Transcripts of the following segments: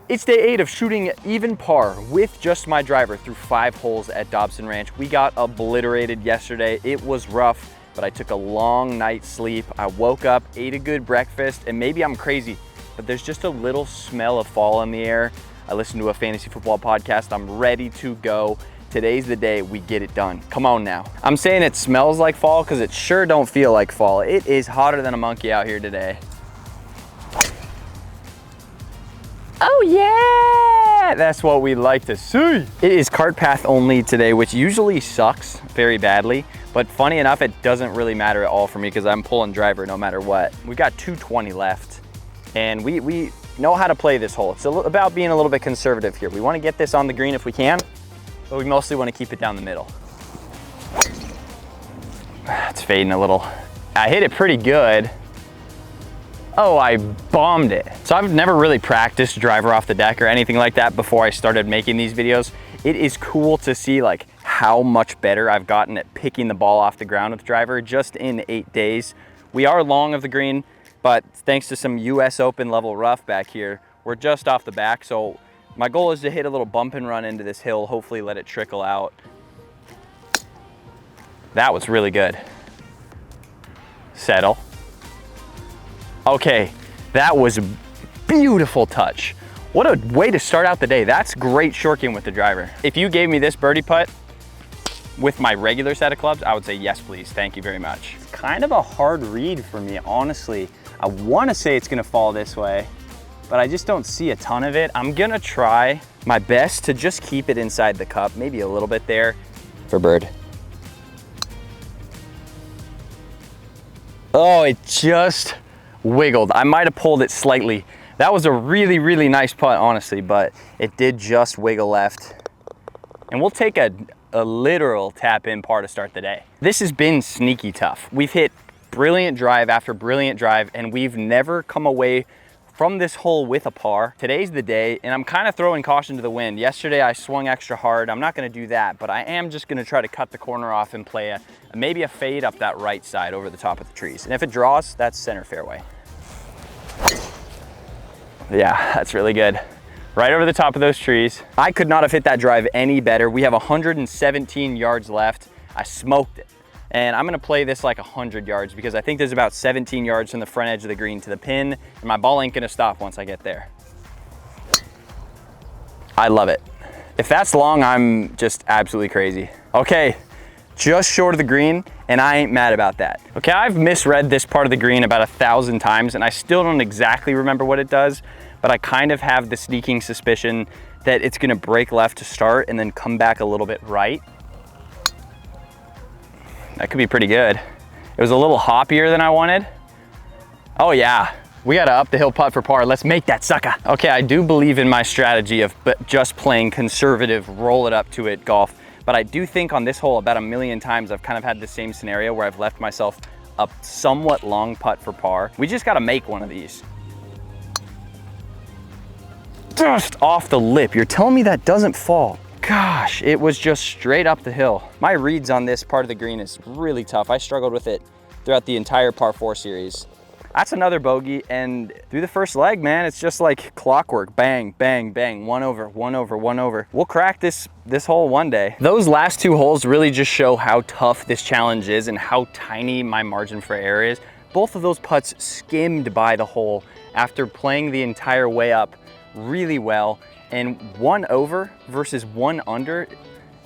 It's day 8 of shooting even par with just my driver through 5 holes at Dobson Ranch. We got obliterated yesterday. It was rough, but I took a long night's sleep. I woke up, ate a good breakfast, and maybe I'm crazy, but there's just a little smell of fall in the air. I listened to a fantasy football podcast. I'm ready to go. Today's the day we get it done. Come on now. I'm saying it smells like fall because it sure don't feel like fall. It is hotter than a monkey out here today. Oh yeah, that's what we like to see. It is cart path only today, which usually sucks very badly, but funny enough, it doesn't really matter at all for me because I'm pulling driver no matter what. We've got 220 left, and we know how to play this hole. It's about being a little bit conservative here. We want to get this on the green if we can, but we mostly want to keep it down the middle. It's fading a little. I hit it pretty good. Oh, I bombed it. So I've never really practiced driver off the deck or anything like that before I started making these videos. It is cool to see like how much better I've gotten at picking the ball off the ground with driver just in 8 days. We are long of the green, but thanks to some US Open level rough back here, we're just off the back. So my goal is to hit a little bump and run into this hill, hopefully let it trickle out. That was really good. Settle. Okay, that was a beautiful touch. What a way to start out the day. That's great short game with the driver. If you gave me this birdie putt with my regular set of clubs, I would say yes, please. Thank you very much. It's kind of a hard read for me, honestly. I want to say it's going to fall this way, but I just don't see a ton of it. I'm going to try my best to just keep it inside the cup, maybe a little bit there for bird. Oh, it just wiggled. I might have pulled it slightly. That was a really, really nice putt, honestly, but it did just wiggle left. And we'll take a literal tap in par to start the day. This has been sneaky tough. We've hit brilliant drive after brilliant drive, and we've never come away from this hole with a par. Today's the day, and I'm kind of throwing caution to the wind. Yesterday I swung extra hard. I'm not gonna do that, but I am just gonna try to cut the corner off and play maybe a fade up that right side over the top of the trees. And if it draws, that's center fairway. Yeah, that's really good. Right over the top of those trees. I could not have hit that drive any better. We have 117 yards left. I smoked it. And I'm gonna play this like 100 yards because I think there's about 17 yards from the front edge of the green to the pin, and my ball ain't gonna stop once I get there. I love it. If that's long, I'm just absolutely crazy. Okay, just short of the green, and I ain't mad about that. Okay, I've misread this part of the green about 1,000 times, and I still don't exactly remember what it does, but I kind of have the sneaking suspicion that it's gonna break left to start and then come back a little bit right. That could be pretty good. It was a little hoppier than I wanted. Oh yeah, we got to up the hill putt for par. Let's make that sucker. Okay, I do believe in my strategy of just playing conservative, roll it up to it golf. But I do think on this hole about 1,000,000 times I've kind of had the same scenario where I've left myself a somewhat long putt for par. We just got to make one of these. Just off the lip. You're telling me that doesn't fall? Gosh, it was just straight up the hill. My reads on this part of the green is really tough. I struggled with it throughout the entire par 4 series. That's another bogey, and through the first leg, man, it's just like clockwork. Bang, bang, bang, one over, one over, one over. We'll crack this hole one day. Those last 2 holes really just show how tough this challenge is and how tiny my margin for error is. Both of those putts skimmed by the hole after playing the entire way up really well. And 1 over versus 1 under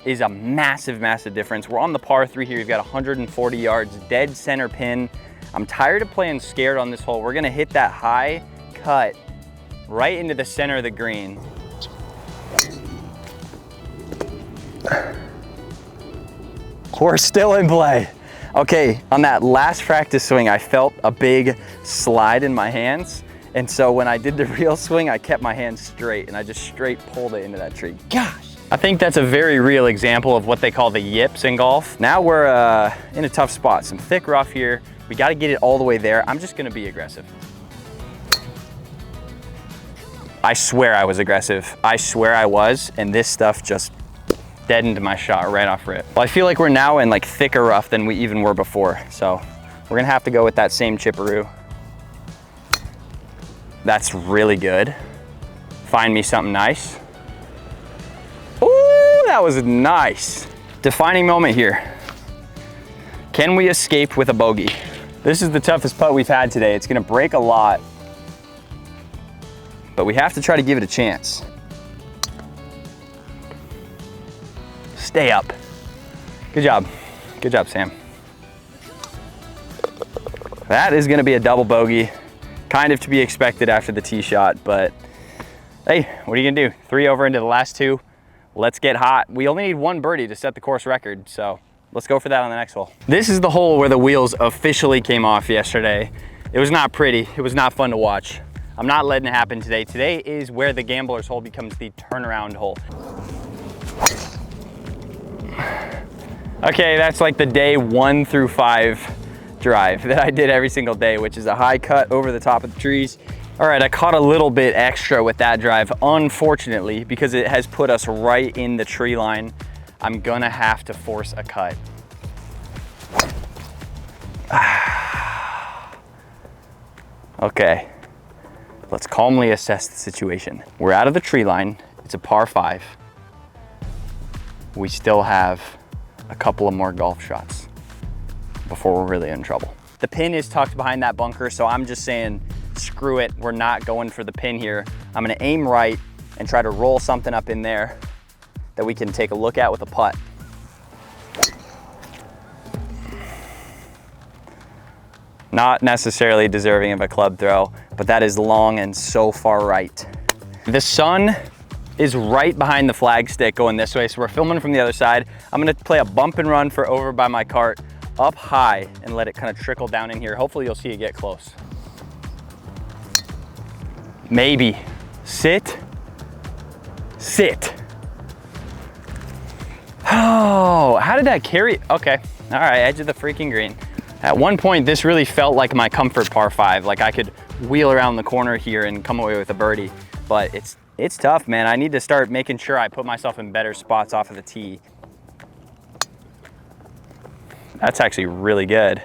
is a massive, massive difference. We're on the par 3 here. We've got 140 yards, dead center pin. I'm tired of playing scared on this hole. We're gonna hit that high cut right into the center of the green. We're still in play. Okay, on that last practice swing, I felt a big slide in my hands. And so when I did the real swing, I kept my hands straight and I just straight pulled it into that tree. Gosh. I think that's a very real example of what they call the yips in golf. Now we're in a tough spot, some thick rough here. We got to get it all the way there. I'm just going to be aggressive. I swear I was aggressive. I swear I was, and this stuff just deadened my shot right off rip. Well, I feel like we're now in like thicker rough than we even were before. So we're going to have to go with that same chipperoo. That's really good. find me something nice. Ooh, that was nice. Defining moment here. Can we escape with a bogey? This is the toughest putt we've had today. It's gonna break a lot, but we have to try to give it a chance. Stay up. Good job. Good job, Sam. That is gonna be a double bogey. Kind of to be expected after the tee shot, but hey, what are you gonna do? 3 over into the last 2. Let's get hot. We only need 1 birdie to set the course record, so let's go for that on the next hole. This is the hole where the wheels officially came off yesterday. It was not pretty. It was not fun to watch. I'm not letting it happen today. Today is where the gambler's hole becomes the turnaround hole. Okay, that's like the day 1 through 5 drive that I did every single day, which is a high cut over the top of the trees. All right, I caught a little bit extra with that drive, unfortunately, because it has put us right in the tree line. I'm gonna have to force a cut. Okay, let's calmly assess the situation. We're out of the tree line. It's a par 5. We still have a couple of more golf shots before we're really in trouble. The pin is tucked behind that bunker, so I'm just saying, screw it. We're not going for the pin here. I'm gonna aim right and try to roll something up in there that we can take a look at with a putt. Not necessarily deserving of a club throw, but that is long and so far right. The sun is right behind the flag stick going this way, so we're filming from the other side. I'm gonna play a bump and run for over by my cart, up high, and let it kind of trickle down in here. Hopefully you'll see it get close. Maybe. Sit. Sit. Oh, how did that carry? Okay, all right, edge of the freaking green. At one point, this really felt like my comfort par 5. Like I could wheel around the corner here and come away with a birdie, but it's tough, man. I need to start making sure I put myself in better spots off of the tee. That's actually really good.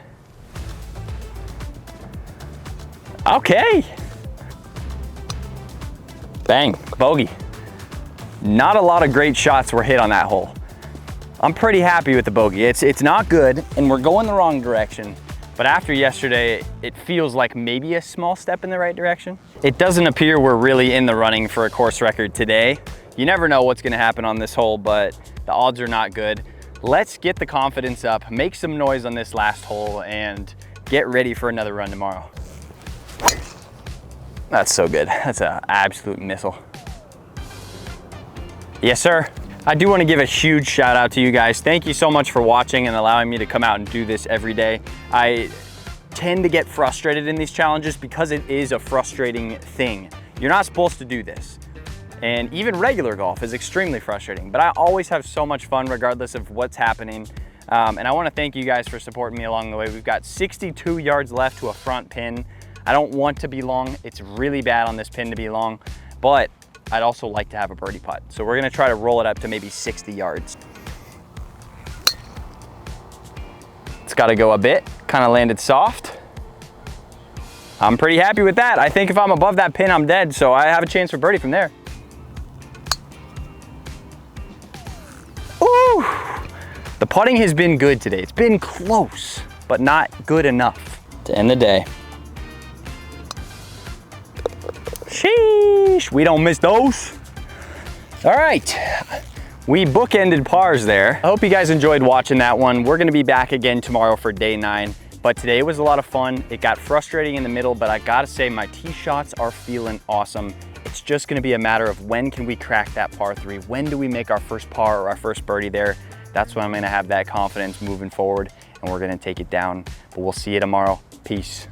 Okay. Bang, bogey. Not a lot of great shots were hit on that hole. I'm pretty happy with the bogey. It's not good, and we're going the wrong direction. But after yesterday, it feels like maybe a small step in the right direction. It doesn't appear we're really in the running for a course record today. You never know what's gonna happen on this hole, but the odds are not good. Let's get the confidence up, make some noise on this last hole, and get ready for another run tomorrow. That's so good. That's an absolute missile. Yes, sir. I do want to give a huge shout out to you guys. Thank you so much for watching and allowing me to come out and do this every day. I tend to get frustrated in these challenges because it is a frustrating thing. You're not supposed to do this. And even regular golf is extremely frustrating, but I always have so much fun regardless of what's happening. And I want to thank you guys for supporting me along the way. We've got 62 yards left to a front pin. I don't want to be long. It's really bad on this pin to be long, but I'd also like to have a birdie putt. So we're gonna try to roll it up to maybe 60 yards. It's gotta go a bit, kind of landed soft. I'm pretty happy with that. I think if I'm above that pin, I'm dead, so I have a chance for birdie from there. Ooh! The putting has been good today. It's been close, but not good enough to end the day. Sheesh, we don't miss those. All right, we bookended pars there. I hope you guys enjoyed watching that one. We're gonna be back again tomorrow for day 9, but today was a lot of fun. It got frustrating in the middle, but I gotta say my tee shots are feeling awesome. It's just gonna be a matter of when can we crack that par 3? When do we make our first par or our first birdie there? That's when I'm gonna have that confidence moving forward, and we're gonna take it down. But we'll see you tomorrow. Peace.